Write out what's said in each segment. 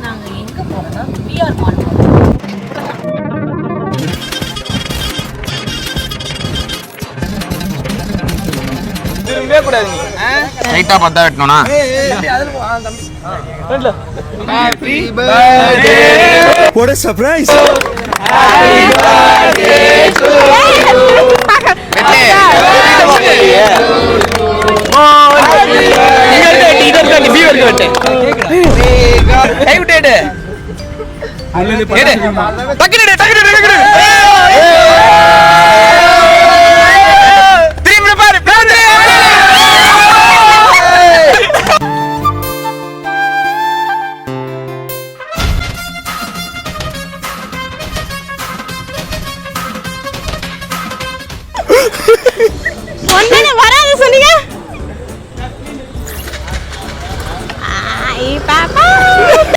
நாங்கள் எங்கே போகிறோம்னா பிஆர் மால் திரும்பவே கூடாது நீ ரைட்டா பார்த்தா வெட்டணும்னா happy birthday What a surprise! Happy birthday to வராது சொன்னீங்க.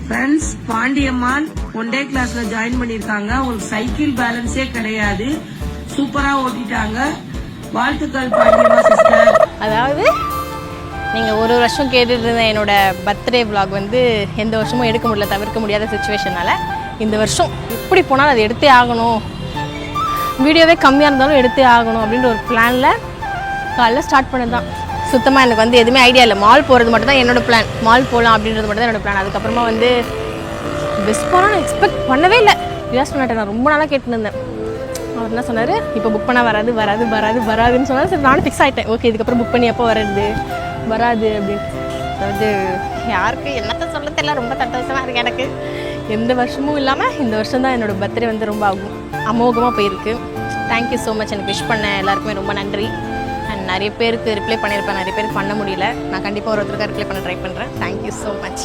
ஃப்ரெண்ட்ஸ், பாண்டியம்மாள் ஒன் டே கிளாஸ்ல ஜாயின் பண்ணிருக்காங்க. உங்களுக்கு சைக்கிள் பேலன்ஸே கிடையாது, சூப்பரா ஓட்டிட்டாங்க. வாழ்த்துக்கள் பாண்டியம்மா சிஸ்டர். அதாவது நீங்கள் ஒரு வருஷம் கேட்டுட்டு இருந்த என்னோட பர்த்டே vlog வந்து எந்த வருஷமும் எடுக்க முடியல, தவிர்க்க முடியாத சுச்சுவேஷனால இந்த வருஷம் எப்படி போனாலும் அது எடுத்தே ஆகணும், வீடியோவே கம்மியாக இருந்தாலும் எடுத்தே ஆகணும் அப்படின்ற ஒரு பிளானில் காலைல ஸ்டார்ட் பண்ணது தான். சுத்தமாக எனக்கு வந்து எதுவுமே ஐடியா இல்லை. மால் போகிறது மட்டும் தான் என்னோடய பிளான். மால் போகலாம் அப்படின்றது மட்டும் தான் என்னோடய பிளான். அதுக்கப்புறமா வந்து பெஸ்ட் போனால் நான் எக்ஸ்பெக்ட் பண்ணவே இல்லை. யூஎஸ் பண்ணாட்டேன், நான் ரொம்ப நாளாக கேட்டுருந்தேன். அவர் என்ன சொன்னார், இப்போ புக் பண்ணால் வராதுன்னு சொன்னார். சரி, நானும் ஃபிக்ஸ் ஆகிட்டேன். ஓகே, இதுக்கப்புறம் புக் பண்ணி எப்போ வராது அப்படின்னு. அதாவது யாருக்கு என்னத்தை சொல்ல தெரியல, ரொம்ப சந்தோஷமாக இருக்குது எனக்கு. எந்த வருஷமும் இல்லாமல் இந்த வருஷம் தான் என்னோடய பர்த்டே வந்து ரொம்ப அமோகமாக போயிருக்கு. Thank you so much. எனக்கு விஷ் பண்ண எல்லாருக்குமே ரொம்ப நன்றி. அண்ட் நிறைய பேருக்கு ரிப்ளை பண்ணியிருப்பேன், நிறைய பேருக்கு பண்ண முடியல. நான் கண்டிப்பாக ஒருத்தருக்காக ரிப்ளை பண்ண ட்ரை பண்ணுறேன். Thank you so much.